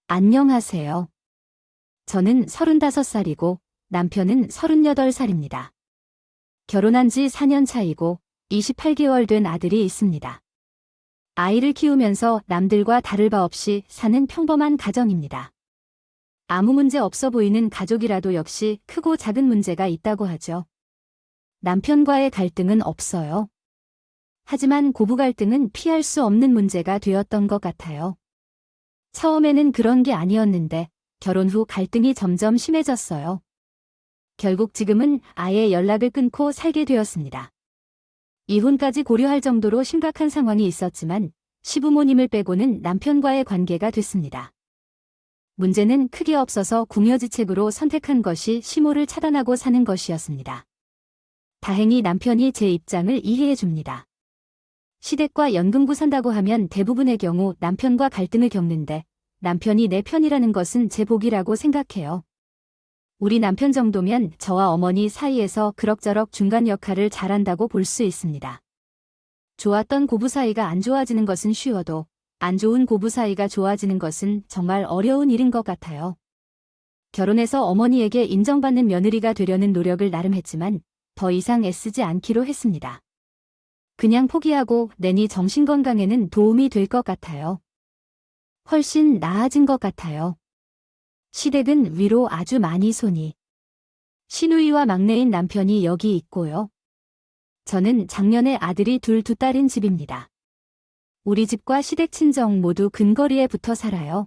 안녕하세요. 저는 35살이고 남편은 38살입니다. 결혼한 지 4년 차이고 28개월 된 아들이 있습니다. 아이를 키우면서 남들과 다를 바 없이 사는 평범한 가정입니다. 아무 문제 없어 보이는 가족이라도 역시 크고 작은 문제가 있다고 하죠. 남편과의 갈등은 없어요. 하지만 고부 갈등은 피할 수 없는 문제가 되었던 것 같아요. 처음에는 그런 게 아니었는데 결혼 후 갈등이 점점 심해졌어요. 결국 지금은 아예 연락을 끊고 살게 되었습니다. 이혼까지 고려할 정도로 심각한 상황이 있었지만 시부모님을 빼고는 남편과의 관계가 됐습니다. 문제는 크게 없어서 궁여지책으로 선택한 것이 시모를 차단하고 사는 것이었습니다. 다행히 남편이 제 입장을 이해해 줍니다. 시댁과 연금구 산다고 하면 대부분의 경우 남편과 갈등을 겪는데 남편이 내 편이라는 것은 제 복이라고 생각해요. 우리 남편 정도면 저와 어머니 사이에서 그럭저럭 중간 역할을 잘한다고 볼 수 있습니다. 좋았던 고부 사이가 안 좋아지는 것은 쉬워도 안 좋은 고부 사이가 좋아지는 것은 정말 어려운 일인 것 같아요. 결혼해서 어머니에게 인정받는 며느리가 되려는 노력을 나름 했지만 더 이상 애쓰지 않기로 했습니다. 그냥 포기하고 내니 정신건강에는 도움이 될 것 같아요. 훨씬 나아진 것 같아요. 시댁은 위로 아주 많이 손이. 시누이와 막내인 남편이 여기 있고요. 저는 작년에 아들이 두 딸인 집입니다. 우리 집과 시댁 친정 모두 근거리에 붙어 살아요.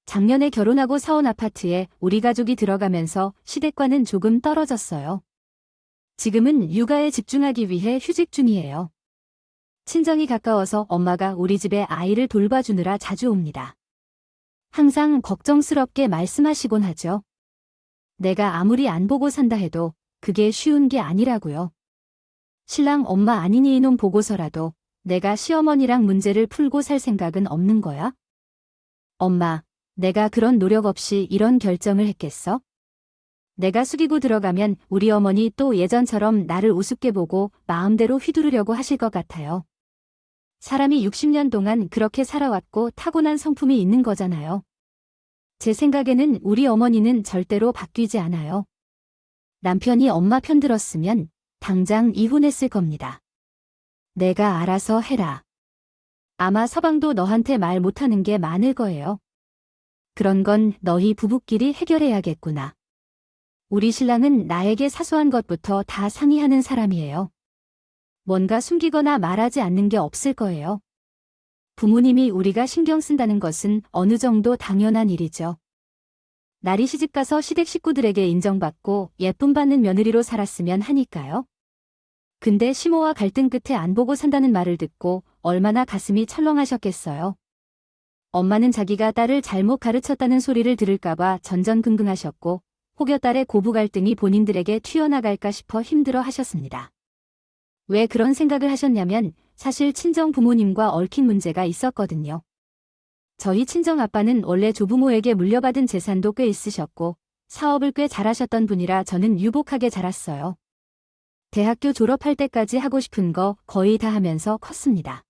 작년에 결혼하고 사온 아파트에 우리 가족이 들어가면서 시댁과는 조금 떨어졌어요. 지금은 육아에 집중하기 위해 휴직 중이에요. 친정이 가까워서 엄마가 우리 집에 아이를 돌봐주느라 자주 옵니다. 항상 걱정스럽게 말씀하시곤 하죠. 내가 아무리 안 보고 산다 해도 그게 쉬운 게 아니라고요. 신랑 엄마 아니니 이놈 보고서라도 내가 시어머니랑 문제를 풀고 살 생각은 없는 거야? 엄마, 내가 그런 노력 없이 이런 결정을 했겠어? 내가 숙이고 들어가면 우리 어머니 또 예전처럼 나를 우습게 보고 마음대로 휘두르려고 하실 것 같아요. 사람이 60년 동안 그렇게 살아왔고 타고난 성품이 있는 거잖아요. 제 생각에는 우리 어머니는 절대로 바뀌지 않아요. 남편이 엄마 편 들었으면 당장 이혼했을 겁니다. 내가 알아서 해라. 아마 서방도 너한테 말 못하는 게 많을 거예요. 그런 건 너희 부부끼리 해결해야겠구나. 우리 신랑은 나에게 사소한 것부터 다 상의하는 사람이에요. 뭔가 숨기거나 말하지 않는 게 없을 거예요. 부모님이 우리가 신경 쓴다는 것은 어느 정도 당연한 일이죠. 날이 시집가서 시댁 식구들에게 인정받고 예쁨 받는 며느리로 살았으면 하니까요. 근데 시모와 갈등 끝에 안 보고 산다는 말을 듣고 얼마나 가슴이 철렁하셨겠어요. 엄마는 자기가 딸을 잘못 가르쳤다는 소리를 들을까봐 전전긍긍하셨고 혹여 딸의 고부 갈등이 본인들에게 튀어나갈까 싶어 힘들어 하셨습니다. 왜 그런 생각을 하셨냐면 사실 친정 부모님과 얽힌 문제가 있었거든요. 저희 친정 아빠는 원래 조부모에게 물려받은 재산도 꽤 있으셨고 사업을 꽤 잘하셨던 분이라 저는 유복하게 자랐어요. 대학교 졸업할 때까지 하고 싶은 거 거의 다 하면서 컸습니다.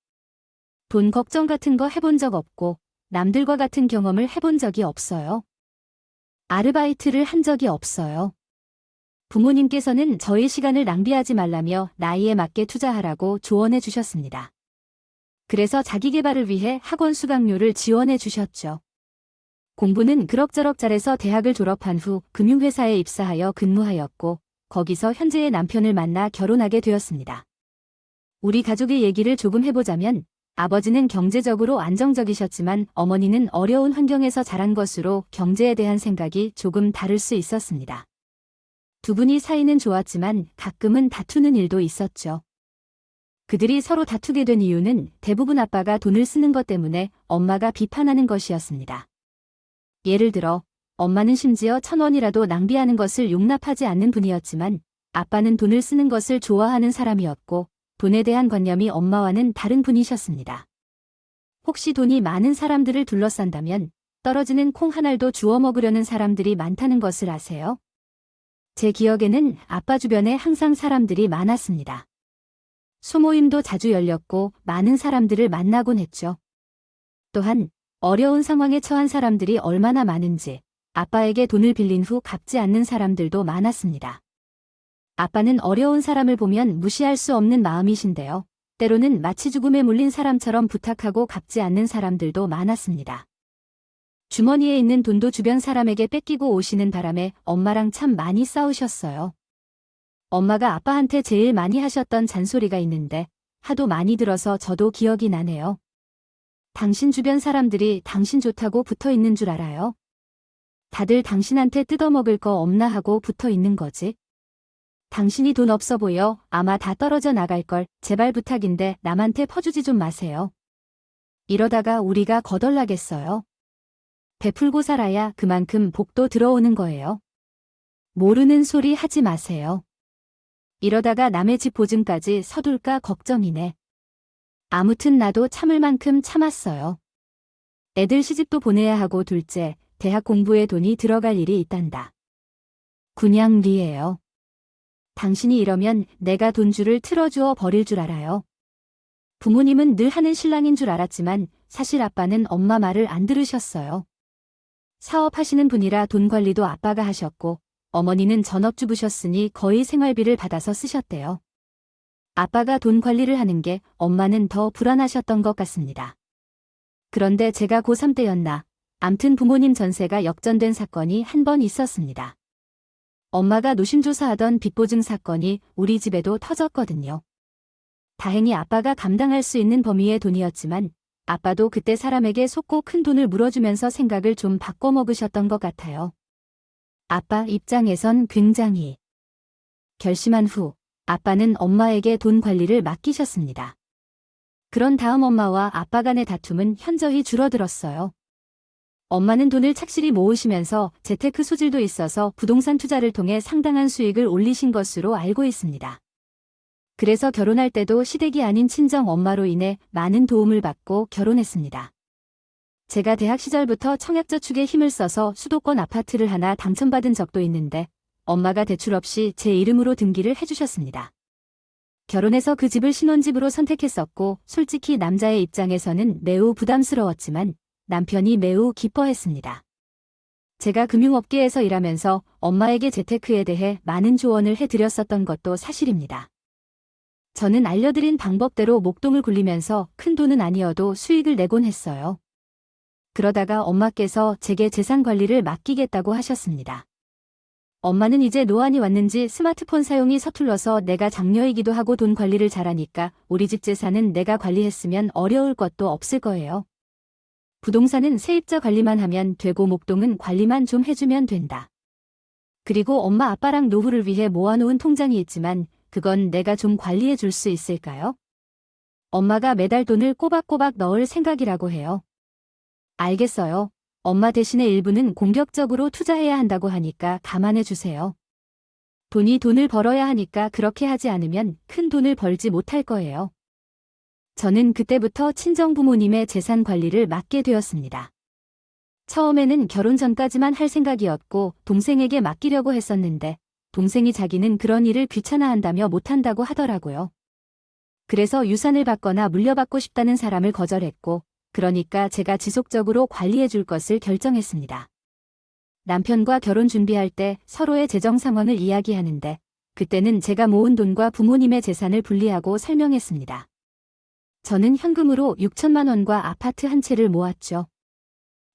돈 걱정 같은 거 해본 적 없고 남들과 같은 경험을 해본 적이 없어요. 아르바이트를 한 적이 없어요. 부모님께서는 저희 시간을 낭비하지 말라며 나이에 맞게 투자하라고 조언해 주셨습니다. 그래서 자기 개발을 위해 학원 수강료를 지원해 주셨죠. 공부는 그럭저럭 잘해서 대학을 졸업한 후 금융회사에 입사하여 근무하였고 거기서 현재의 남편을 만나 결혼하게 되었습니다. 우리 가족의 얘기를 조금 해보자면 아버지는 경제적으로 안정적이셨지만 어머니는 어려운 환경에서 자란 것으로 경제에 대한 생각이 조금 다를 수 있었습니다. 두 분이 사이는 좋았지만 가끔은 다투는 일도 있었죠. 그들이 서로 다투게 된 이유는 대부분 아빠가 돈을 쓰는 것 때문에 엄마가 비판하는 것이었습니다. 예를 들어 엄마는 심지어 1,000원이라도 낭비하는 것을 용납하지 않는 분이었지만 아빠는 돈을 쓰는 것을 좋아하는 사람이었고 돈에 대한 관념이 엄마와는 다른 분이셨습니다. 혹시 돈이 많은 사람들을 둘러싼다면 떨어지는 콩 한 알도 주워 먹으려는 사람들이 많다는 것을 아세요? 제 기억에는 아빠 주변에 항상 사람들이 많았습니다. 소모임도 자주 열렸고 많은 사람들을 만나곤 했죠. 또한 어려운 상황에 처한 사람들이 얼마나 많은지 아빠에게 돈을 빌린 후 갚지 않는 사람들도 많았습니다. 아빠는 어려운 사람을 보면 무시할 수 없는 마음이신데요. 때로는 마치 죽음에 물린 사람처럼 부탁하고 갚지 않는 사람들도 많았습니다. 주머니에 있는 돈도 주변 사람에게 뺏기고 오시는 바람에 엄마랑 참 많이 싸우셨어요. 엄마가 아빠한테 제일 많이 하셨던 잔소리가 있는데 하도 많이 들어서 저도 기억이 나네요. 당신 주변 사람들이 당신 좋다고 붙어 있는 줄 알아요? 다들 당신한테 뜯어먹을 거 없나 하고 붙어 있는 거지. 당신이 돈 없어 보여 아마 다 떨어져 나갈걸. 제발 부탁인데 남한테 퍼주지 좀 마세요. 이러다가 우리가 거덜나겠어요. 베풀고 살아야 그만큼 복도 들어오는 거예요. 모르는 소리 하지 마세요. 이러다가 남의 집 보증까지 서둘까 걱정이네. 아무튼 나도 참을 만큼 참았어요. 애들 시집도 보내야 하고 둘째, 대학 공부에 돈이 들어갈 일이 있단다. 그냥 리예요. 당신이 이러면 내가 돈줄을 틀어주어 버릴 줄 알아요. 부모님은 늘 하는 신랑인 줄 알았지만 사실 아빠는 엄마 말을 안 들으셨어요. 사업하시는 분이라 돈 관리도 아빠가 하셨고 어머니는 전업주부셨으니 거의 생활비를 받아서 쓰셨대요. 아빠가 돈 관리를 하는 게 엄마는 더 불안하셨던 것 같습니다. 그런데 제가 고3 때였나 암튼 부모님 전세가 역전된 사건이 한 번 있었습니다. 엄마가 노심조사하던 빚보증 사건이 우리 집에도 터졌거든요. 다행히 아빠가 감당할 수 있는 범위의 돈이었지만 아빠도 그때 사람에게 속고 큰 돈을 물어주면서 생각을 좀 바꿔먹으셨던 것 같아요. 아빠 입장에선 굉장히 결심한 후 아빠는 엄마에게 돈 관리를 맡기셨습니다. 그런 다음 엄마와 아빠 간의 다툼은 현저히 줄어들었어요. 엄마는 돈을 착실히 모으시면서 재테크 소질도 있어서 부동산 투자를 통해 상당한 수익을 올리신 것으로 알고 있습니다. 그래서 결혼할 때도 시댁이 아닌 친정 엄마로 인해 많은 도움을 받고 결혼했습니다. 제가 대학 시절부터 청약저축에 힘을 써서 수도권 아파트를 하나 당첨받은 적도 있는데 엄마가 대출 없이 제 이름으로 등기를 해주셨습니다. 결혼해서 그 집을 신혼집으로 선택했었고 솔직히 남자의 입장에서는 매우 부담스러웠지만 남편이 매우 기뻐했습니다. 제가 금융업계에서 일하면서 엄마에게 재테크에 대해 많은 조언을 해드렸었던 것도 사실입니다. 저는 알려드린 방법대로 목동을 굴리면서 큰 돈은 아니어도 수익을 내곤 했어요. 그러다가 엄마께서 제게 재산 관리를 맡기겠다고 하셨습니다. 엄마는 이제 노안이 왔는지 스마트폰 사용이 서툴러서 내가 장녀이기도 하고 돈 관리를 잘하니까 우리 집 재산은 내가 관리했으면 어려울 것도 없을 거예요. 부동산은 세입자 관리만 하면 되고 목동은 관리만 좀 해주면 된다. 그리고 엄마 아빠랑 노후를 위해 모아놓은 통장이 있지만 그건 내가 좀 관리해 줄 수 있을까요? 엄마가 매달 돈을 꼬박꼬박 넣을 생각이라고 해요. 알겠어요. 엄마 대신에 일부는 공격적으로 투자해야 한다고 하니까 감안해 주세요. 돈이 돈을 벌어야 하니까 그렇게 하지 않으면 큰 돈을 벌지 못할 거예요. 저는 그때부터 친정부모님의 재산 관리를 맡게 되었습니다. 처음에는 결혼 전까지만 할 생각이었고 동생에게 맡기려고 했었는데 동생이 자기는 그런 일을 귀찮아한다며 못한다고 하더라고요. 그래서 유산을 받거나 물려받고 싶다는 사람을 거절했고 그러니까 제가 지속적으로 관리해 줄 것을 결정했습니다. 남편과 결혼 준비할 때 서로의 재정 상황을 이야기하는데 그때는 제가 모은 돈과 부모님의 재산을 분리하고 설명했습니다. 저는 현금으로 6천만 원과 아파트 한 채를 모았죠.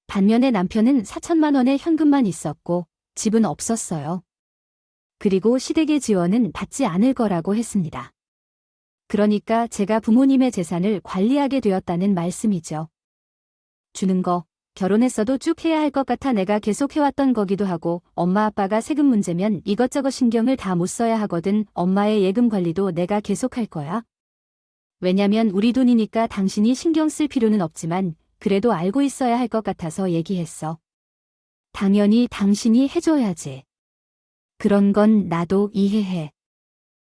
반면에 남편은 4천만 원의 현금만 있었고 집은 없었어요. 그리고 시댁의 지원은 받지 않을 거라고 했습니다. 그러니까 제가 부모님의 재산을 관리하게 되었다는 말씀이죠. 주는 거, 결혼했어도 쭉 해야 할 것 같아 내가 계속 해왔던 거기도 하고 엄마 아빠가 세금 문제면 이것저것 신경을 다 못 써야 하거든. 엄마의 예금 관리도 내가 계속 할 거야. 왜냐면 우리 돈이니까 당신이 신경 쓸 필요는 없지만 그래도 알고 있어야 할 것 같아서 얘기했어. 당연히 당신이 해줘야지. 그런 건 나도 이해해.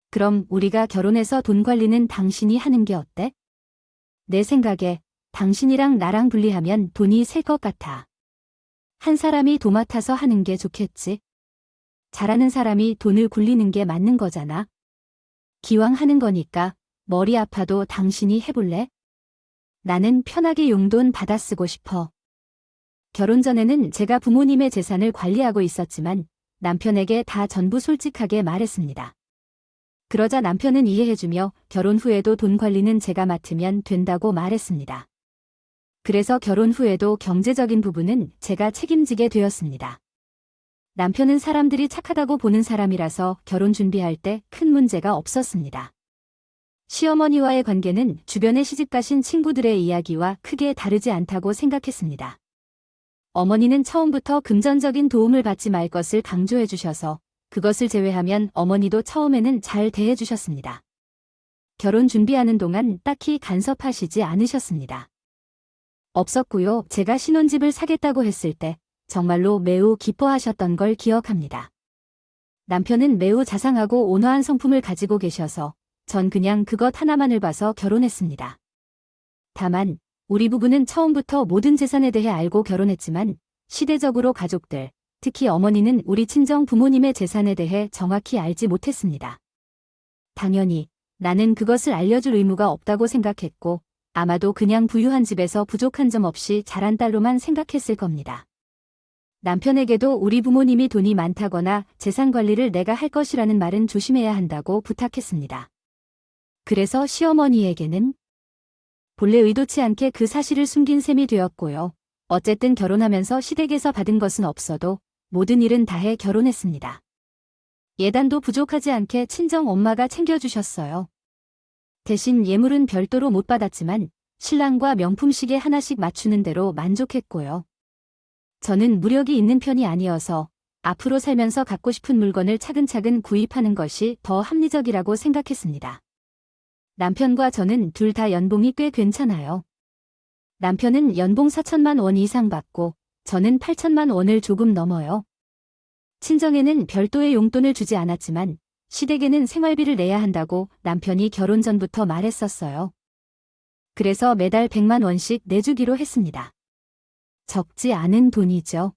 그럼 우리가 결혼해서 돈 관리는 당신이 하는 게 어때? 내 생각에 당신이랑 나랑 분리하면 돈이 셀 것 같아. 한 사람이 도맡아서 하는 게 좋겠지. 잘하는 사람이 돈을 굴리는 게 맞는 거잖아. 기왕 하는 거니까 머리 아파도 당신이 해볼래? 나는 편하게 용돈 받아 쓰고 싶어. 결혼 전에는 제가 부모님의 재산을 관리하고 있었지만 남편에게 다 전부 솔직하게 말했습니다. 그러자 남편은 이해해주며 결혼 후에도 돈 관리는 제가 맡으면 된다고 말했습니다. 그래서 결혼 후에도 경제적인 부분은 제가 책임지게 되었습니다. 남편은 사람들이 착하다고 보는 사람이라서 결혼 준비할 때 큰 문제가 없었습니다. 시어머니와의 관계는 주변에 시집가신 친구들의 이야기와 크게 다르지 않다고 생각했습니다. 어머니는 처음부터 금전적인 도움을 받지 말 것을 강조해 주셔서 그것을 제외하면 어머니도 처음에는 잘 대해 주셨습니다. 결혼 준비하는 동안 딱히 간섭하시지 않으셨습니다. 없었고요. 제가 신혼집을 사겠다고 했을 때 정말로 매우 기뻐하셨던 걸 기억합니다. 남편은 매우 자상하고 온화한 성품을 가지고 계셔서 전 그냥 그것 하나만을 봐서 결혼했습니다. 다만 우리 부부는 처음부터 모든 재산에 대해 알고 결혼했지만 시대적으로 가족들, 특히 어머니는 우리 친정 부모님의 재산에 대해 정확히 알지 못했습니다. 당연히 나는 그것을 알려줄 의무가 없다고 생각했고 아마도 그냥 부유한 집에서 부족한 점 없이 자란 딸로만 생각했을 겁니다. 남편에게도 우리 부모님이 돈이 많다거나 재산 관리를 내가 할 것이라는 말은 조심해야 한다고 부탁했습니다. 그래서 시어머니에게는 본래 의도치 않게 그 사실을 숨긴 셈이 되었고요. 어쨌든 결혼하면서 시댁에서 받은 것은 없어도 모든 일은 다해 결혼했습니다. 예단도 부족하지 않게 친정 엄마가 챙겨주셨어요. 대신 예물은 별도로 못 받았지만 신랑과 명품 시계 하나씩 맞추는 대로 만족했고요. 저는 무력이 있는 편이 아니어서 앞으로 살면서 갖고 싶은 물건을 차근차근 구입하는 것이 더 합리적이라고 생각했습니다. 남편과 저는 둘 다 연봉이 꽤 괜찮아요. 남편은 연봉 4천만 원 이상 받고 저는 8천만 원을 조금 넘어요. 친정에는 별도의 용돈을 주지 않았지만 시댁에는 생활비를 내야 한다고 남편이 결혼 전부터 말했었어요. 그래서 매달 100만 원씩 내주기로 했습니다. 적지 않은 돈이죠.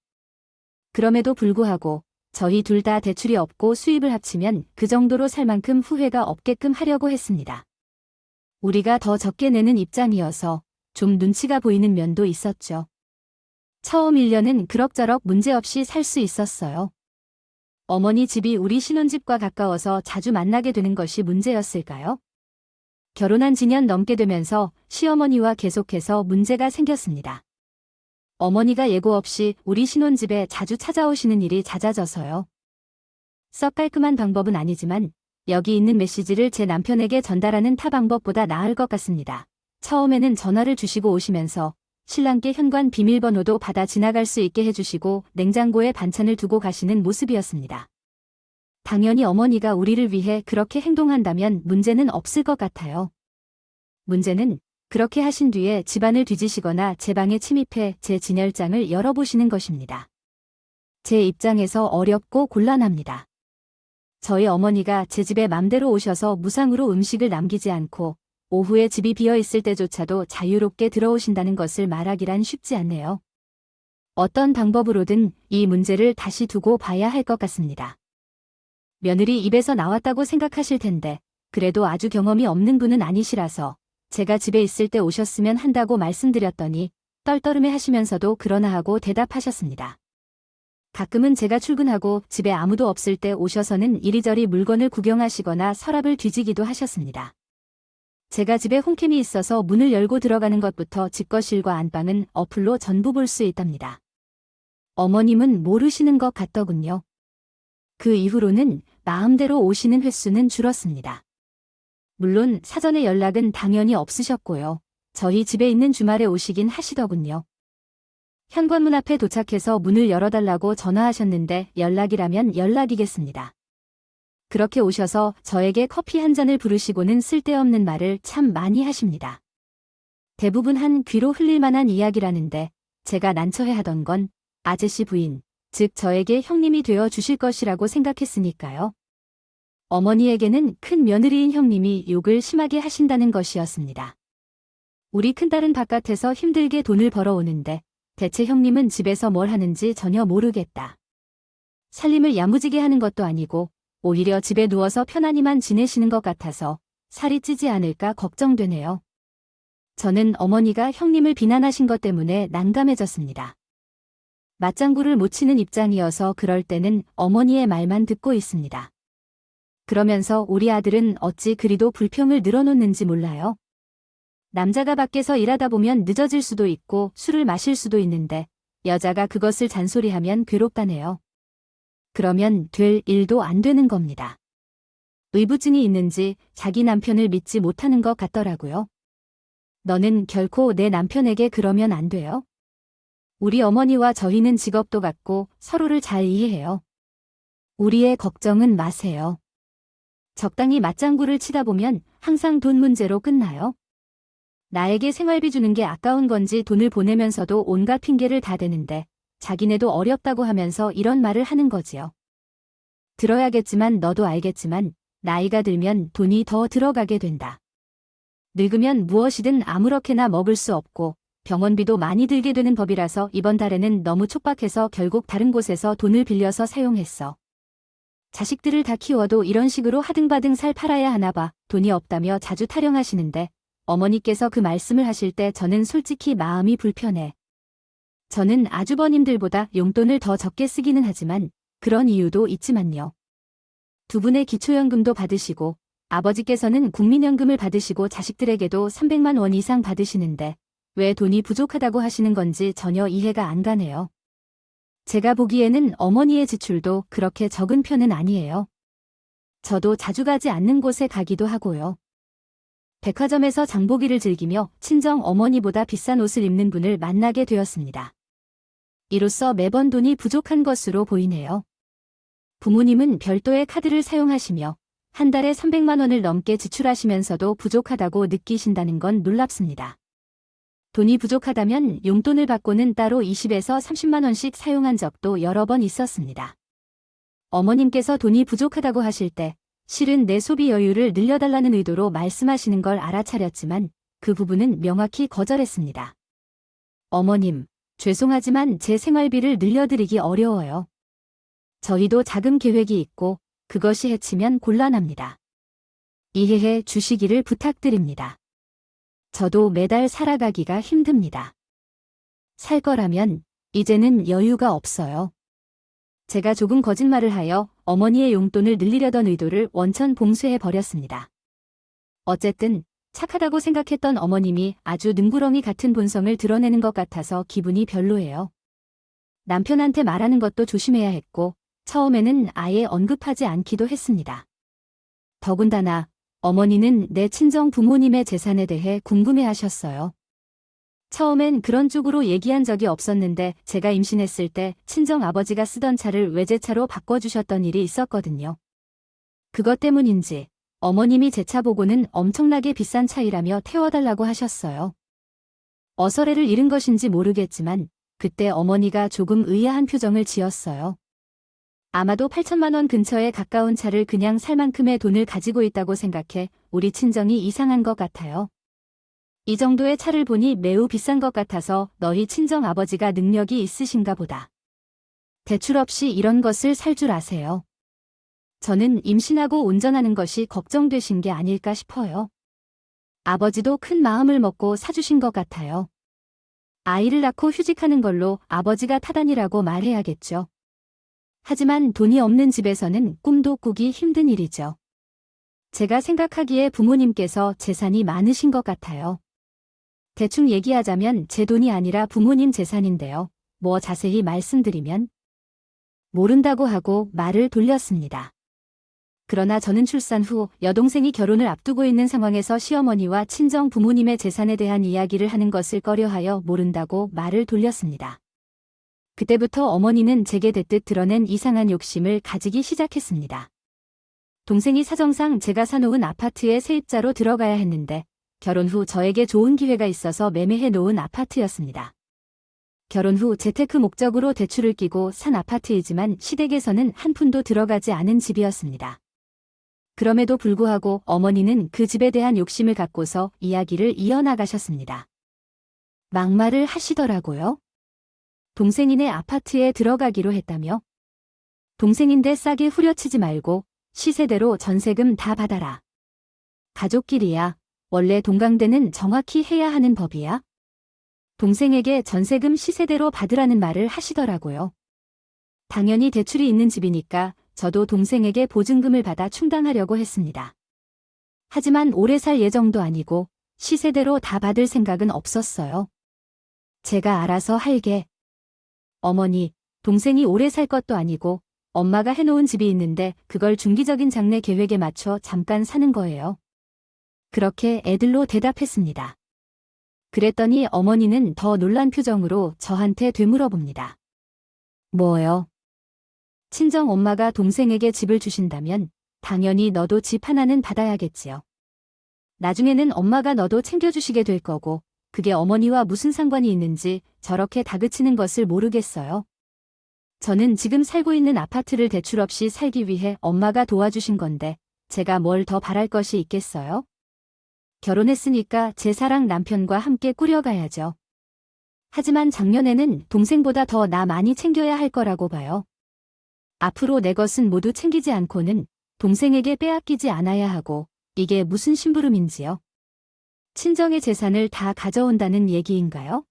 그럼에도 불구하고 저희 둘 다 대출이 없고 수입을 합치면 그 정도로 살 만큼 후회가 없게끔 하려고 했습니다. 우리가 더 적게 내는 입장이어서 좀 눈치가 보이는 면도 있었죠. 처음 1년은 그럭저럭 문제없이 살 수 있었어요. 어머니 집이 우리 신혼집과 가까워서 자주 만나게 되는 것이 문제였을까요? 결혼한 지 년 넘게 되면서 시어머니와 계속해서 문제가 생겼습니다. 어머니가 예고 없이 우리 신혼집에 자주 찾아오시는 일이 잦아져서요. 썩 깔끔한 방법은 아니지만 여기 있는 메시지를 제 남편에게 전달하는 타 방법보다 나을 것 같습니다. 처음에는 전화를 주시고 오시면서 신랑께 현관 비밀번호도 받아 지나갈 수 있게 해주시고 냉장고에 반찬을 두고 가시는 모습이었습니다. 당연히 어머니가 우리를 위해 그렇게 행동한다면 문제는 없을 것 같아요. 문제는 그렇게 하신 뒤에 집안을 뒤지시거나 제 방에 침입해 제 진열장을 열어보시는 것입니다. 제 입장에서 어렵고 곤란합니다. 저희 어머니가 제 집에 맘대로 오셔서 무상으로 음식을 남기지 않고 오후에 집이 비어있을 때조차도 자유롭게 들어오신다는 것을 말하기란 쉽지 않네요. 어떤 방법으로든 이 문제를 다시 두고 봐야 할 것 같습니다. 며느리 입에서 나왔다고 생각하실 텐데 그래도 아주 경험이 없는 분은 아니시라서 제가 집에 있을 때 오셨으면 한다고 말씀드렸더니 떨떠름해 하시면서도 그러나 하고 대답하셨습니다. 가끔은 제가 출근하고 집에 아무도 없을 때 오셔서는 이리저리 물건을 구경하시거나 서랍을 뒤지기도 하셨습니다. 제가 집에 홈캠이 있어서 문을 열고 들어가는 것부터 집거실과 안방은 어플로 전부 볼 수 있답니다. 어머님은 모르시는 것 같더군요. 그 이후로는 마음대로 오시는 횟수는 줄었습니다. 물론 사전에 연락은 당연히 없으셨고요. 저희 집에 있는 주말에 오시긴 하시더군요. 현관문 앞에 도착해서 문을 열어달라고 전화하셨는데 연락이라면 연락이겠습니다. 그렇게 오셔서 저에게 커피 한 잔을 부르시고는 쓸데없는 말을 참 많이 하십니다. 대부분 한 귀로 흘릴 만한 이야기라는데 제가 난처해하던 건 아저씨 부인, 즉 저에게 형님이 되어 주실 것이라고 생각했으니까요. 어머니에게는 큰 며느리인 형님이 욕을 심하게 하신다는 것이었습니다. 우리 큰딸은 바깥에서 힘들게 돈을 벌어오는데 대체 형님은 집에서 뭘 하는지 전혀 모르겠다. 살림을 야무지게 하는 것도 아니고 오히려 집에 누워서 편안히만 지내시는 것 같아서 살이 찌지 않을까 걱정되네요. 저는 어머니가 형님을 비난하신 것 때문에 난감해졌습니다. 맞장구를 못 치는 입장이어서 그럴 때는 어머니의 말만 듣고 있습니다. 그러면서 우리 아들은 어찌 그리도 불평을 늘어놓는지 몰라요. 남자가 밖에서 일하다 보면 늦어질 수도 있고 술을 마실 수도 있는데 여자가 그것을 잔소리하면 괴롭다네요. 그러면 될 일도 안 되는 겁니다. 의부증이 있는지 자기 남편을 믿지 못하는 것 같더라고요. 너는 결코 내 남편에게 그러면 안 돼요. 우리 어머니와 저희는 직업도 같고 서로를 잘 이해해요. 우리의 걱정은 마세요. 적당히 맞장구를 치다 보면 항상 돈 문제로 끝나요. 나에게 생활비 주는 게 아까운 건지 돈을 보내면서도 온갖 핑계를 다 대는데 자기네도 어렵다고 하면서 이런 말을 하는 거지요. 들어야겠지만 너도 알겠지만 나이가 들면 돈이 더 들어가게 된다. 늙으면 무엇이든 아무렇게나 먹을 수 없고 병원비도 많이 들게 되는 법이라서 이번 달에는 너무 촉박해서 결국 다른 곳에서 돈을 빌려서 사용했어. 자식들을 다 키워도 이런 식으로 하등바등 살 팔아야 하나 봐. 돈이 없다며 자주 타령하시는데 어머니께서 그 말씀을 하실 때 저는 솔직히 마음이 불편해. 저는 아주버님들보다 용돈을 더 적게 쓰기는 하지만 그런 이유도 있지만요. 두 분의 기초연금도 받으시고 아버지께서는 국민연금을 받으시고 자식들에게도 300만 원 이상 받으시는데 왜 돈이 부족하다고 하시는 건지 전혀 이해가 안 가네요. 제가 보기에는 어머니의 지출도 그렇게 적은 편은 아니에요. 저도 자주 가지 않는 곳에 가기도 하고요. 백화점에서 장보기를 즐기며 친정 어머니보다 비싼 옷을 입는 분을 만나게 되었습니다. 이로써 매번 돈이 부족한 것으로 보이네요. 부모님은 별도의 카드를 사용하시며 한 달에 300만 원을 넘게 지출하시면서도 부족하다고 느끼신다는 건 놀랍습니다. 돈이 부족하다면 용돈을 받고는 따로 20에서 30만 원씩 사용한 적도 여러 번 있었습니다. 어머님께서 돈이 부족하다고 하실 때 실은 내 소비 여유를 늘려달라는 의도로 말씀하시는 걸 알아차렸지만 그 부분은 명확히 거절했습니다. 어머님, 죄송하지만 제 생활비를 늘려드리기 어려워요. 저희도 자금 계획이 있고 그것이 해치면 곤란합니다. 이해해 주시기를 부탁드립니다. 저도 매달 살아가기가 힘듭니다. 살 거라면 이제는 여유가 없어요. 제가 조금 거짓말을 하여 어머니의 용돈을 늘리려던 의도를 원천 봉쇄해 버렸습니다. 어쨌든 착하다고 생각했던 어머님이 아주 능구렁이 같은 본성을 드러내는 것 같아서 기분이 별로예요. 남편한테 말하는 것도 조심해야 했고 처음에는 아예 언급하지 않기도 했습니다. 더군다나 어머니는 내 친정 부모님의 재산에 대해 궁금해하셨어요. 처음엔 그런 쪽으로 얘기한 적이 없었는데 제가 임신했을 때 친정 아버지가 쓰던 차를 외제차로 바꿔주셨던 일이 있었거든요. 그것 때문인지 어머님이 제 차 보고는 엄청나게 비싼 차이라며 태워달라고 하셨어요. 어설애를 잃은 것인지 모르겠지만 그때 어머니가 조금 의아한 표정을 지었어요. 아마도 8천만 원 근처에 가까운 차를 그냥 살 만큼의 돈을 가지고 있다고 생각해 우리 친정이 이상한 것 같아요. 이 정도의 차를 보니 매우 비싼 것 같아서 너희 친정 아버지가 능력이 있으신가 보다. 대출 없이 이런 것을 살 줄 아세요. 저는 임신하고 운전하는 것이 걱정되신 게 아닐까 싶어요. 아버지도 큰 마음을 먹고 사주신 것 같아요. 아이를 낳고 휴직하는 걸로 아버지가 타단이라고 말해야겠죠. 하지만 돈이 없는 집에서는 꿈도 꾸기 힘든 일이죠. 제가 생각하기에 부모님께서 재산이 많으신 것 같아요. 대충 얘기하자면 제 돈이 아니라 부모님 재산인데요. 뭐 자세히 말씀드리면 모른다고 하고 말을 돌렸습니다. 그러나 저는 출산 후 여동생이 결혼을 앞두고 있는 상황에서 시어머니와 친정 부모님의 재산에 대한 이야기를 하는 것을 꺼려하여 모른다고 말을 돌렸습니다. 그때부터 어머니는 제게 대뜻 드러낸 이상한 욕심을 가지기 시작했습니다. 동생이 사정상 제가 사놓은 아파트에 세입자로 들어가야 했는데 결혼 후 저에게 좋은 기회가 있어서 매매해 놓은 아파트였습니다. 결혼 후 재테크 목적으로 대출을 끼고 산 아파트이지만 시댁에서는 한 푼도 들어가지 않은 집이었습니다. 그럼에도 불구하고 어머니는 그 집에 대한 욕심을 갖고서 이야기를 이어나가셨습니다. 막말을 하시더라고요. 동생이네 아파트에 들어가기로 했다며? 동생인데 싸게 후려치지 말고 시세대로 전세금 다 받아라. 가족끼리야. 원래 동강대는 정확히 해야 하는 법이야. 동생에게 전세금 시세대로 받으라는 말을 하시더라고요. 당연히 대출이 있는 집이니까 저도 동생에게 보증금을 받아 충당하려고 했습니다. 하지만 오래 살 예정도 아니고 시세대로 다 받을 생각은 없었어요. 제가 알아서 할게. 어머니, 동생이 오래 살 것도 아니고 엄마가 해놓은 집이 있는데 그걸 중기적인 장래 계획에 맞춰 잠깐 사는 거예요. 그렇게 애들로 대답했습니다. 그랬더니 어머니는 더 놀란 표정으로 저한테 되물어봅니다. 뭐요? 친정 엄마가 동생에게 집을 주신다면 당연히 너도 집 하나는 받아야겠지요. 나중에는 엄마가 너도 챙겨주시게 될 거고 그게 어머니와 무슨 상관이 있는지 저렇게 다그치는 것을 모르겠어요. 저는 지금 살고 있는 아파트를 대출 없이 살기 위해 엄마가 도와주신 건데 제가 뭘 더 바랄 것이 있겠어요? 결혼했으니까 제 사랑 남편과 함께 꾸려가야죠. 하지만 작년에는 동생보다 더 나 많이 챙겨야 할 거라고 봐요. 앞으로 내 것은 모두 챙기지 않고는 동생에게 빼앗기지 않아야 하고 이게 무슨 심부름인지요? 친정의 재산을 다 가져온다는 얘기인가요?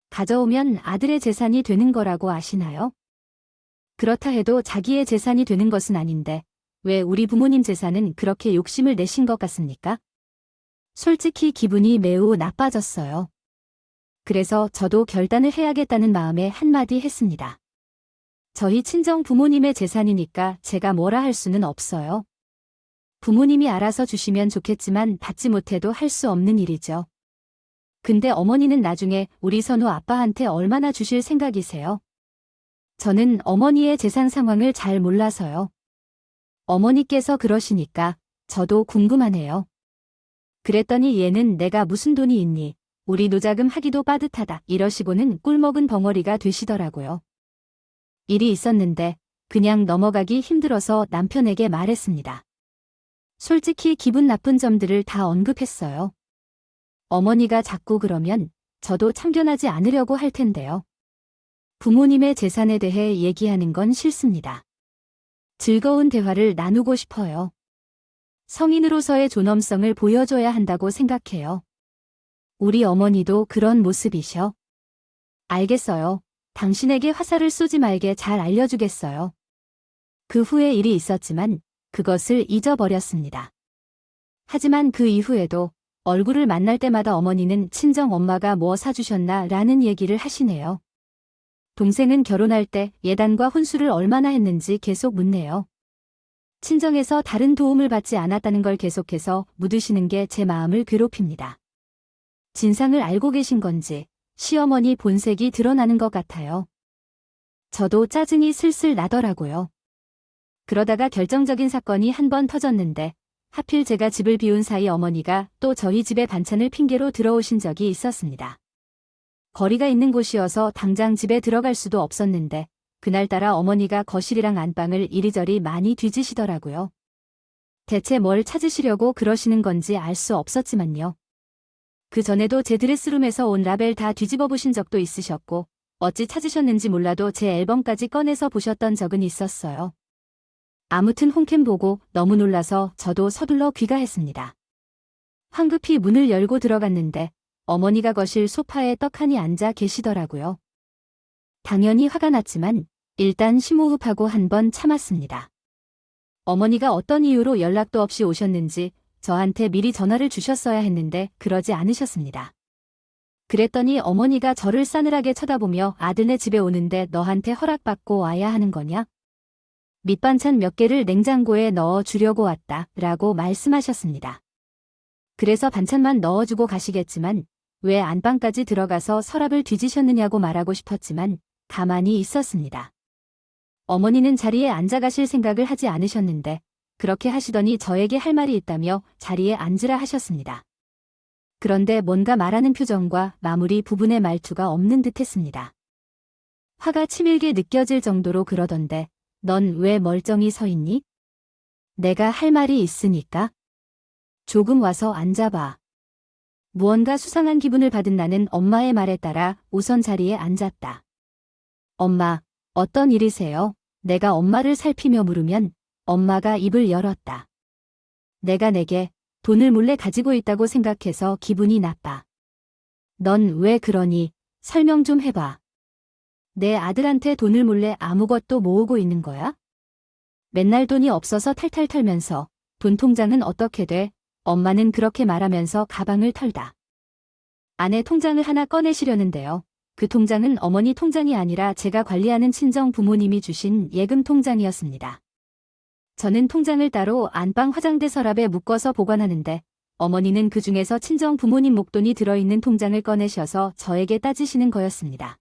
가져오면 아들의 재산이 되는 거라고 아시나요? 그렇다 해도 자기의 재산이 되는 것은 아닌데 왜 우리 부모님 재산은 그렇게 욕심을 내신 것 같습니까? 솔직히 기분이 매우 나빠졌어요. 그래서 저도 결단을 해야겠다는 마음에 한마디 했습니다. 저희 친정 부모님의 재산이니까 제가 뭐라 할 수는 없어요. 부모님이 알아서 주시면 좋겠지만 받지 못해도 할 수 없는 일이죠. 근데 어머니는 나중에 우리 선우 아빠한테 얼마나 주실 생각이세요? 저는 어머니의 재산 상황을 잘 몰라서요. 어머니께서 그러시니까 저도 궁금하네요. 그랬더니 얘는 내가 무슨 돈이 있니? 우리 노자금 하기도 빠듯하다. 이러시고는 꿀먹은 벙어리가 되시더라고요. 일이 있었는데 그냥 넘어가기 힘들어서 남편에게 말했습니다. 솔직히 기분 나쁜 점들을 다 언급했어요. 어머니가 자꾸 그러면 저도 참견하지 않으려고 할 텐데요. 부모님의 재산에 대해 얘기하는 건 싫습니다. 즐거운 대화를 나누고 싶어요. 성인으로서의 존엄성을 보여줘야 한다고 생각해요. 우리 어머니도 그런 모습이셔. 알겠어요. 당신에게 화살을 쏘지 말게 잘 알려주겠어요. 그 후에 일이 있었지만 그것을 잊어버렸습니다. 하지만 그 이후에도 얼굴을 만날 때마다 어머니는 친정 엄마가 뭐 사주셨나 라는 얘기를 하시네요. 동생은 결혼할 때 예단과 혼수를 얼마나 했는지 계속 묻네요. 친정에서 다른 도움을 받지 않았다는 걸 계속해서 묻으시는 게 제 마음을 괴롭힙니다. 진상을 알고 계신 건지 시어머니 본색이 드러나는 것 같아요. 저도 짜증이 슬슬 나더라고요. 그러다가 결정적인 사건이 한 번 터졌는데 하필 제가 집을 비운 사이 어머니가 또 저희 집에 반찬을 핑계로 들어오신 적이 있었습니다. 거리가 있는 곳이어서 당장 집에 들어갈 수도 없었는데 그날따라 어머니가 거실이랑 안방을 이리저리 많이 뒤지시더라고요. 대체 뭘 찾으시려고 그러시는 건지 알 수 없었지만요. 그 전에도 제 드레스룸에서 온 라벨 다 뒤집어 보신 적도 있으셨고 어찌 찾으셨는지 몰라도 제 앨범까지 꺼내서 보셨던 적은 있었어요. 아무튼 홈캠 보고 너무 놀라서 저도 서둘러 귀가했습니다. 황급히 문을 열고 들어갔는데 어머니가 거실 소파에 떡하니 앉아 계시더라고요. 당연히 화가 났지만 일단 심호흡하고 한번 참았습니다. 어머니가 어떤 이유로 연락도 없이 오셨는지 저한테 미리 전화를 주셨어야 했는데 그러지 않으셨습니다. 그랬더니 어머니가 저를 싸늘하게 쳐다보며 아들네 집에 오는데 너한테 허락받고 와야 하는 거냐? 밑반찬 몇 개를 냉장고에 넣어 주려고 왔다 라고 말씀하셨습니다. 그래서 반찬만 넣어주고 가시겠지만 왜 안방까지 들어가서 서랍을 뒤지셨느냐고 말하고 싶었지만 가만히 있었습니다. 어머니는 자리에 앉아 가실 생각을 하지 않으셨는데 그렇게 하시더니 저에게 할 말이 있다며 자리에 앉으라 하셨습니다. 그런데 뭔가 말하는 표정과 마무리 부분의 말투가 없는 듯 했습니다. 화가 치밀게 느껴질 정도로 그러던데 넌 왜 멀쩡히 서 있니? 내가 할 말이 있으니까. 조금 와서 앉아봐. 무언가 수상한 기분을 받은 나는 엄마의 말에 따라 우선 자리에 앉았다. 엄마, 어떤 일이세요? 내가 엄마를 살피며 물으면 엄마가 입을 열었다. 내가 내게 돈을 몰래 가지고 있다고 생각해서 기분이 나빠. 넌 왜 그러니? 설명 좀 해봐. 내 아들한테 돈을 몰래 아무것도 모으고 있는 거야? 맨날 돈이 없어서 탈탈 털면서 돈 통장은 어떻게 돼? 엄마는 그렇게 말하면서 가방을 털다. 아내 통장을 하나 꺼내시려는데요. 그 통장은 어머니 통장이 아니라 제가 관리하는 친정 부모님이 주신 예금 통장이었습니다. 저는 통장을 따로 안방 화장대 서랍에 묶어서 보관하는데 어머니는 그 중에서 친정 부모님 목돈이 들어있는 통장을 꺼내셔서 저에게 따지시는 거였습니다.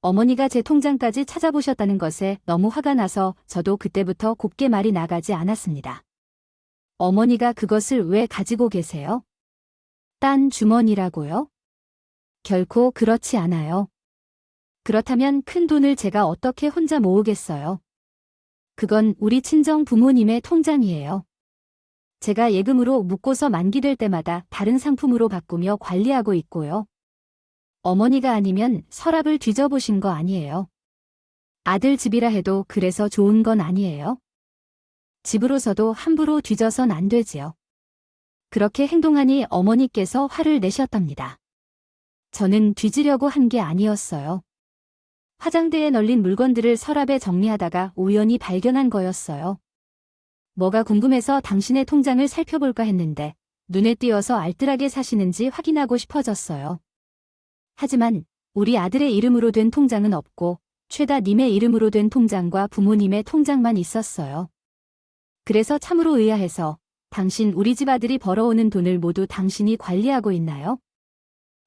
어머니가 제 통장까지 찾아보셨다는 것에 너무 화가 나서 저도 그때부터 곱게 말이 나가지 않았습니다. 어머니가 그것을 왜 가지고 계세요? 딴 주머니라고요? 결코 그렇지 않아요. 그렇다면 큰 돈을 제가 어떻게 혼자 모으겠어요? 그건 우리 친정 부모님의 통장이에요. 제가 예금으로 묶고서 만기될 때마다 다른 상품으로 바꾸며 관리하고 있고요. 어머니가 아니면 서랍을 뒤져보신 거 아니에요. 아들 집이라 해도 그래서 좋은 건 아니에요. 집으로서도 함부로 뒤져선 안 되지요. 그렇게 행동하니 어머니께서 화를 내셨답니다. 저는 뒤지려고 한 게 아니었어요. 화장대에 널린 물건들을 서랍에 정리하다가 우연히 발견한 거였어요. 뭐가 궁금해서 당신의 통장을 살펴볼까 했는데 눈에 띄어서 알뜰하게 사시는지 확인하고 싶어졌어요. 하지만 우리 아들의 이름으로 된 통장은 없고 최다 님의 이름으로 된 통장과 부모님의 통장만 있었어요. 그래서 참으로 의아해서 당신 우리 집 아들이 벌어오는 돈을 모두 당신이 관리하고 있나요?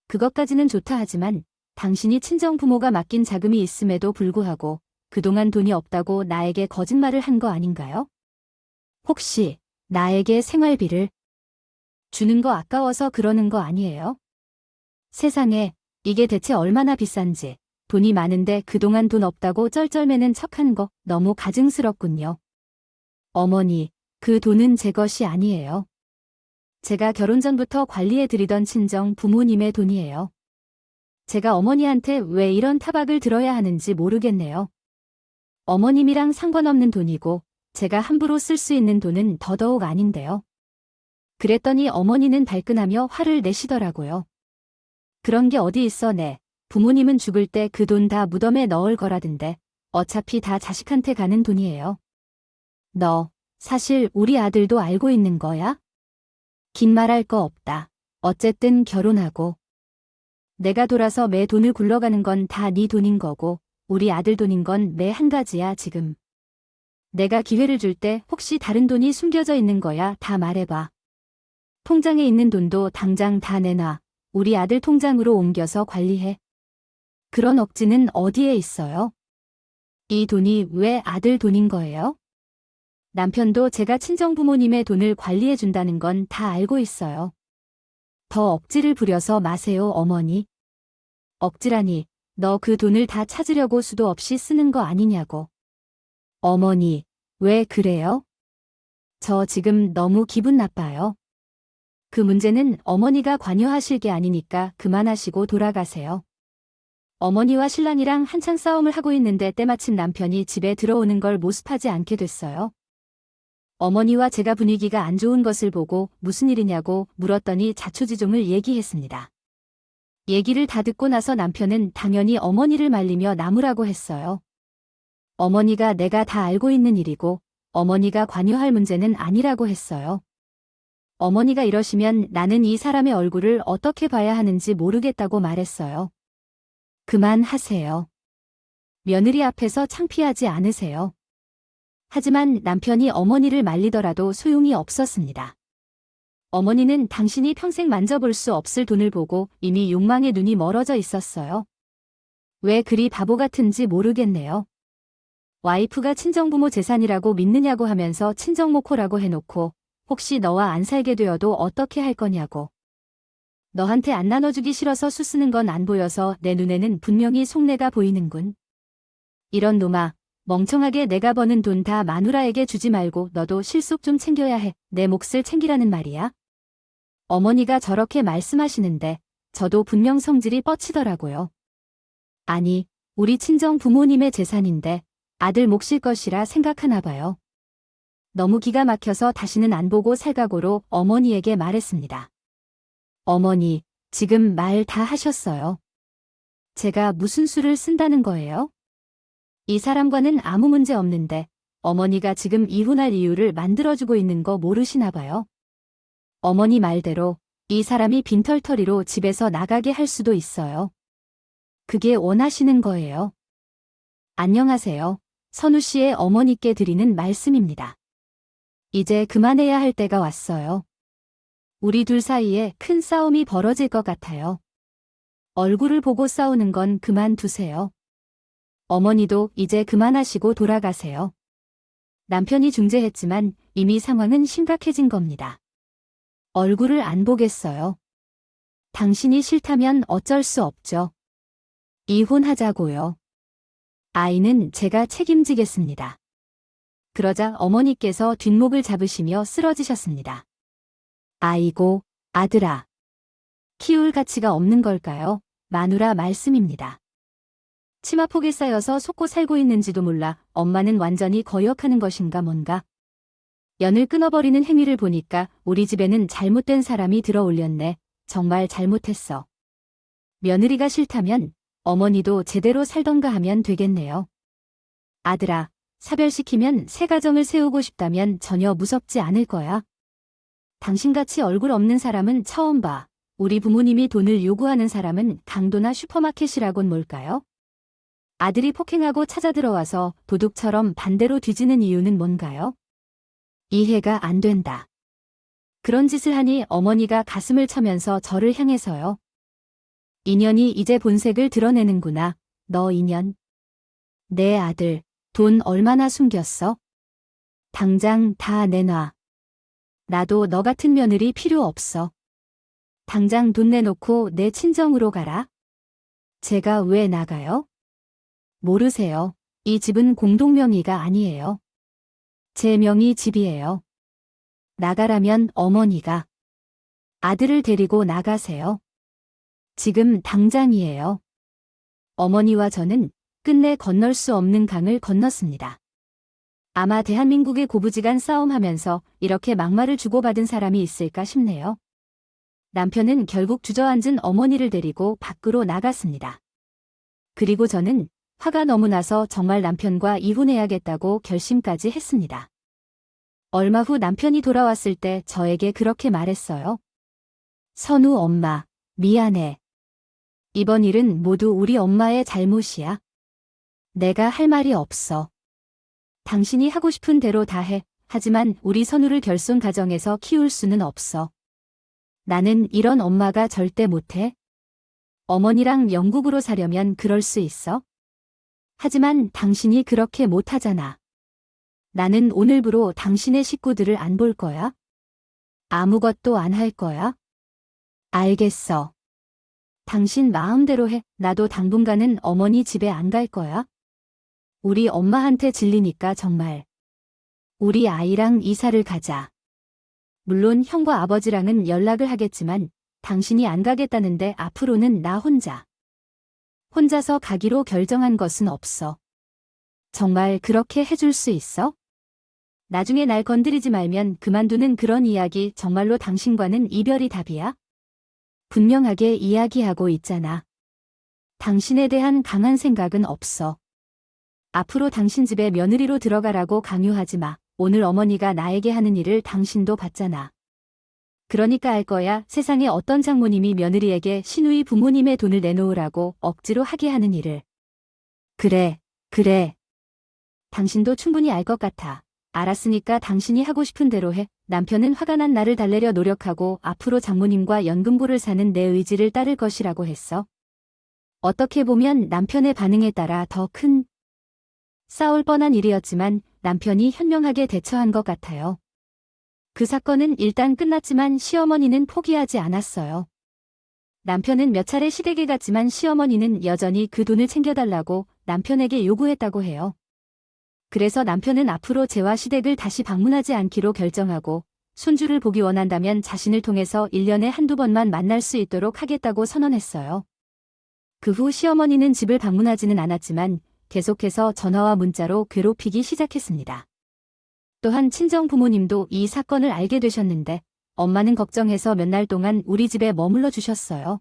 그것까지는 좋다 하지만 당신이 친정 부모가 맡긴 자금이 있음에도 불구하고 그동안 돈이 없다고 나에게 거짓말을 한 거 아닌가요? 혹시 나에게 생활비를 주는 거 아까워서 그러는 거 아니에요? 세상에 이게 대체 얼마나 비싼지 돈이 많은데 그동안 돈 없다고 쩔쩔매는 척한 거 너무 가증스럽군요. 어머니, 그 돈은 제 것이 아니에요. 제가 결혼 전부터 관리해드리던 친정 부모님의 돈이에요. 제가 어머니한테 왜 이런 타박을 들어야 하는지 모르겠네요. 어머님이랑 상관없는 돈이고 제가 함부로 쓸 수 있는 돈은 더더욱 아닌데요. 그랬더니 어머니는 발끈하며 화를 내시더라고요. 그런 게 어디 있어 네. 부모님은 죽을 때 그 돈 다 무덤에 넣을 거라던데 어차피 다 자식한테 가는 돈이에요. 너 사실 우리 아들도 알고 있는 거야? 긴 말할 거 없다. 어쨌든 결혼하고 내가 돌아서 매 돈을 굴러가는 건 다 네 돈인 거고 우리 아들 돈인 건 매 한 가지야 지금. 내가 기회를 줄 때 혹시 다른 돈이 숨겨져 있는 거야 다 말해봐. 통장에 있는 돈도 당장 다 내놔. 우리 아들 통장으로 옮겨서 관리해. 그런 억지는 어디에 있어요? 이 돈이 왜 아들 돈인 거예요? 남편도 제가 친정 부모님의 돈을 관리해 준다는 건 다 알고 있어요. 더 억지를 부려서 마세요 어머니. 억지라니 너 그 돈을 다 찾으려고 수도 없이 쓰는 거 아니냐고. 어머니, 왜 그래요? 저 지금 너무 기분 나빠요. 그 문제는 어머니가 관여하실 게 아니니까 그만하시고 돌아가세요. 어머니와 신랑이랑 한창 싸움을 하고 있는데 때마침 남편이 집에 들어오는 걸 모습하지 않게 됐어요. 어머니와 제가 분위기가 안 좋은 것을 보고 무슨 일이냐고 물었더니 자초지종을 얘기했습니다. 얘기를 다 듣고 나서 남편은 당연히 어머니를 말리며 나무라고 했어요. 어머니가 내가 다 알고 있는 일이고 어머니가 관여할 문제는 아니라고 했어요. 어머니가 이러시면 나는 이 사람의 얼굴을 어떻게 봐야 하는지 모르겠다고 말했어요. 그만하세요. 며느리 앞에서 창피하지 않으세요. 하지만 남편이 어머니를 말리더라도 소용이 없었습니다. 어머니는 당신이 평생 만져볼 수 없을 돈을 보고 이미 욕망의 눈이 멀어져 있었어요. 왜 그리 바보 같은지 모르겠네요. 와이프가 친정부모 재산이라고 믿느냐고 하면서 친정모코라고 해놓고 혹시 너와 안 살게 되어도 어떻게 할 거냐고. 너한테 안 나눠주기 싫어서 수 쓰는 건 안 보여서 내 눈에는 분명히 속내가 보이는군. 이런 놈아, 멍청하게 내가 버는 돈 다 마누라에게 주지 말고 너도 실속 좀 챙겨야 해. 내 몫을 챙기라는 말이야. 어머니가 저렇게 말씀하시는데 저도 분명 성질이 뻗치더라고요. 아니, 우리 친정 부모님의 재산인데 아들 몫일 것이라 생각하나 봐요. 너무 기가 막혀서 다시는 안 보고 살 각오로 어머니에게 말했습니다. 어머니, 지금 말 다 하셨어요. 제가 무슨 수를 쓴다는 거예요? 이 사람과는 아무 문제 없는데 어머니가 지금 이혼할 이유를 만들어주고 있는 거 모르시나 봐요. 어머니 말대로 이 사람이 빈털터리로 집에서 나가게 할 수도 있어요. 그게 원하시는 거예요. 안녕하세요. 선우 씨의 어머니께 드리는 말씀입니다. 이제 그만해야 할 때가 왔어요. 우리 둘 사이에 큰 싸움이 벌어질 것 같아요. 얼굴을 보고 싸우는 건 그만두세요. 어머니도 이제 그만하시고 돌아가세요. 남편이 중재했지만 이미 상황은 심각해진 겁니다. 얼굴을 안 보겠어요. 당신이 싫다면 어쩔 수 없죠. 이혼하자고요. 아이는 제가 책임지겠습니다. 그러자 어머니께서 뒷목을 잡으시며 쓰러지셨습니다. 아이고, 아들아. 키울 가치가 없는 걸까요? 마누라 말씀입니다. 치마폭에 쌓여서 속고 살고 있는지도 몰라 엄마는 완전히 거역하는 것인가 뭔가. 연을 끊어버리는 행위를 보니까 우리 집에는 잘못된 사람이 들어올렸네. 정말 잘못했어. 며느리가 싫다면 어머니도 제대로 살던가 하면 되겠네요. 아들아, 사별시키면 새 가정을 세우고 싶다면 전혀 무섭지 않을 거야. 당신같이 얼굴 없는 사람은 처음 봐. 우리 부모님이 돈을 요구하는 사람은 강도나 슈퍼마켓이라곤 뭘까요? 아들이 폭행하고 찾아 들어와서 도둑처럼 반대로 뒤지는 이유는 뭔가요? 이해가 안 된다. 그런 짓을 하니 어머니가 가슴을 쳐면서 저를 향해서요. 인연이 이제 본색을 드러내는구나. 너 인연. 내 아들, 돈 얼마나 숨겼어? 당장 다 내놔. 나도 너 같은 며느리 필요 없어. 당장 돈 내놓고 내 친정으로 가라. 제가 왜 나가요? 모르세요. 이 집은 공동명의가 아니에요. 제 명의 집이에요. 나가라면 어머니가. 아들을 데리고 나가세요. 지금 당장이에요. 어머니와 저는 끝내 건널 수 없는 강을 건넜습니다. 아마 대한민국의 고부지간 싸움하면서 이렇게 막말을 주고받은 사람이 있을까 싶네요. 남편은 결국 주저앉은 어머니를 데리고 밖으로 나갔습니다. 그리고 저는 화가 너무 나서 정말 남편과 이혼해야겠다고 결심까지 했습니다. 얼마 후 남편이 돌아왔을 때 저에게 그렇게 말했어요. 선우 엄마, 미안해. 이번 일은 모두 우리 엄마의 잘못이야. 내가 할 말이 없어. 당신이 하고 싶은 대로 다 해. 하지만 우리 선우를 결손 가정에서 키울 수는 없어. 나는 이런 엄마가 절대 못해. 어머니랑 영국으로 사려면 그럴 수 있어. 하지만 당신이 그렇게 못하잖아. 나는 오늘부로 당신의 식구들을 안 볼 거야. 아무것도 안 할 거야. 알겠어. 당신 마음대로 해. 나도 당분간은 어머니 집에 안 갈 거야. 우리 엄마한테 질리니까 정말. 우리 아이랑 이사를 가자. 물론 형과 아버지랑은 연락을 하겠지만 당신이 안 가겠다는데 앞으로는 나 혼자. 혼자서 가기로 결정한 것은 없어. 정말 그렇게 해줄 수 있어? 나중에 날 건드리지 말면 그만두는 그런 이야기 정말로 당신과는 이별이 답이야? 분명하게 이야기하고 있잖아. 당신에 대한 강한 생각은 없어. 앞으로 당신 집에 며느리로 들어가라고 강요하지 마. 오늘 어머니가 나에게 하는 일을 당신도 봤잖아. 그러니까 알 거야. 세상에 어떤 장모님이 며느리에게 시누이 부모님의 돈을 내놓으라고 억지로 하게 하는 일을. 그래. 당신도 충분히 알 것 같아. 알았으니까 당신이 하고 싶은 대로 해. 남편은 화가 난 나를 달래려 노력하고 앞으로 장모님과 연금고를 사는 내 의지를 따를 것이라고 했어. 어떻게 보면 남편의 반응에 따라 더 큰 싸울 뻔한 일이었지만 남편이 현명하게 대처한 것 같아요. 그 사건은 일단 끝났지만 시어머니는 포기하지 않았어요. 남편은 몇 차례 시댁에 갔지만 시어머니는 여전히 그 돈을 챙겨달라고 남편에게 요구했다고 해요. 그래서 남편은 앞으로 제와 시댁을 다시 방문하지 않기로 결정하고 손주를 보기 원한다면 자신을 통해서 1년에 한두 번만 만날 수 있도록 하겠다고 선언했어요. 그 후 시어머니는 집을 방문하지는 않았지만 계속해서 전화와 문자로 괴롭히기 시작했습니다. 또한 친정 부모님도 이 사건을 알게 되셨는데 엄마는 걱정해서 몇 날 동안 우리 집에 머물러 주셨어요.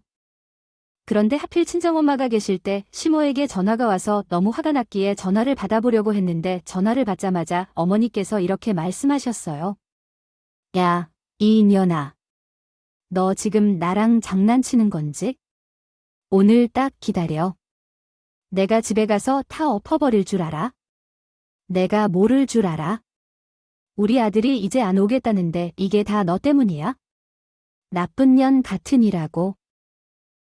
그런데 하필 친정엄마가 계실 때 시모에게 전화가 와서 너무 화가 났기에 전화를 받아보려고 했는데 전화를 받자마자 어머니께서 이렇게 말씀하셨어요. 야, 이인연아. 너 지금 나랑 장난치는 건지? 오늘 딱 기다려. 내가 집에 가서 다 엎어버릴 줄 알아? 내가 모를 줄 알아? 우리 아들이 이제 안 오겠다는데 이게 다 너 때문이야? 나쁜 년 같으니라고.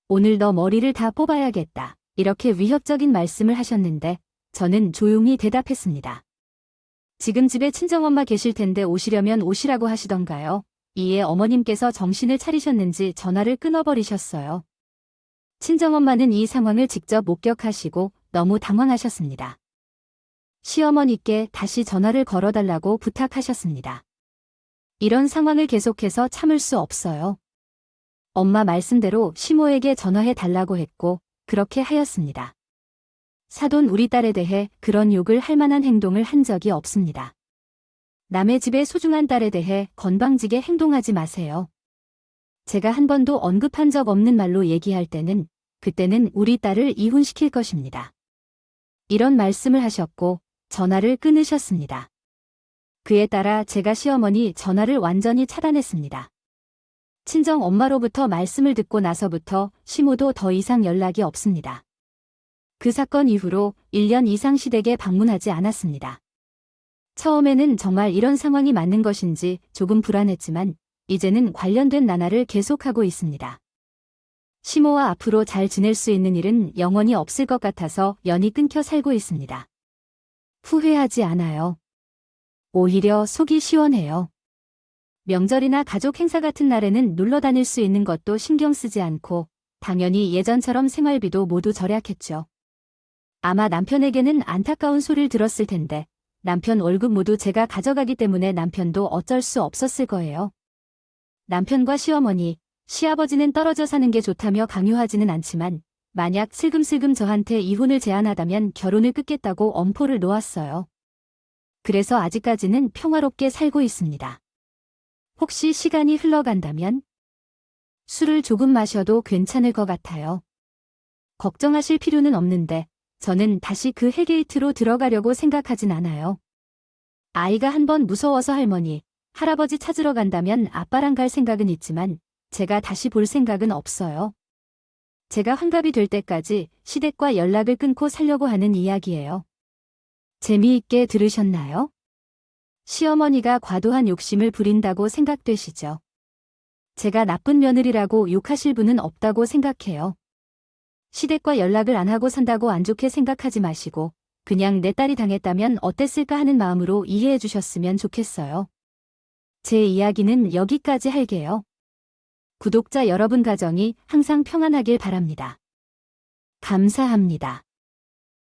오늘 너 머리를 다 뽑아야겠다. 이렇게 위협적인 말씀을 하셨는데 저는 조용히 대답했습니다. 지금 집에 친정엄마 계실 텐데 오시려면 오시라고 하시던가요? 이에 어머님께서 정신을 차리셨는지 전화를 끊어버리셨어요. 친정엄마는 이 상황을 직접 목격하시고 너무 당황하셨습니다. 시어머니께 다시 전화를 걸어달라고 부탁하셨습니다. 이런 상황을 계속해서 참을 수 없어요. 엄마 말씀대로 시모에게 전화해 달라고 했고 그렇게 하였습니다. 사돈 우리 딸에 대해 그런 욕을 할 만한 행동을 한 적이 없습니다. 남의 집의 소중한 딸에 대해 건방지게 행동하지 마세요. 제가 한 번도 언급한 적 없는 말로 얘기할 때는 그때는 우리 딸을 이혼시킬 것입니다. 이런 말씀을 하셨고 전화를 끊으셨습니다. 그에 따라 제가 시어머니 전화를 완전히 차단했습니다. 친정 엄마로부터 말씀을 듣고 나서부터 시모도 더 이상 연락이 없습니다. 그 사건 이후로 1년 이상 시댁에 방문하지 않았습니다. 처음에는 정말 이런 상황이 맞는 것인지 조금 불안했지만 이제는 관련된 나날을 계속하고 있습니다. 시모와 앞으로 잘 지낼 수 있는 일은 영원히 없을 것 같아서 연이 끊겨 살고 있습니다. 후회하지 않아요. 오히려 속이 시원해요. 명절이나 가족 행사 같은 날에는 놀러 다닐 수 있는 것도 신경 쓰지 않고 당연히 예전처럼 생활비도 모두 절약했죠. 아마 남편에게는 안타까운 소리를 들었을 텐데 남편 월급 모두 제가 가져가기 때문에 남편도 어쩔 수 없었을 거예요. 남편과 시어머니, 시아버지는 떨어져 사는 게 좋다며 강요하지는 않지만 만약 슬금슬금 저한테 이혼을 제안하다면 결혼을 끊겠다고 엄포를 놓았어요. 그래서 아직까지는 평화롭게 살고 있습니다. 혹시 시간이 흘러간다면 술을 조금 마셔도 괜찮을 것 같아요. 걱정하실 필요는 없는데 저는 다시 그 헬게이트로 들어가려고 생각하진 않아요. 아이가 한번 무서워서 할머니, 할아버지 찾으러 간다면 아빠랑 갈 생각은 있지만 제가 다시 볼 생각은 없어요. 제가 환갑이 될 때까지 시댁과 연락을 끊고 살려고 하는 이야기예요. 재미있게 들으셨나요? 시어머니가 과도한 욕심을 부린다고 생각되시죠? 제가 나쁜 며느리라고 욕하실 분은 없다고 생각해요. 시댁과 연락을 안 하고 산다고 안 좋게 생각하지 마시고 그냥 내 딸이 당했다면 어땠을까 하는 마음으로 이해해 주셨으면 좋겠어요. 제 이야기는 여기까지 할게요. 구독자 여러분 가정이 항상 평안하길 바랍니다. 감사합니다.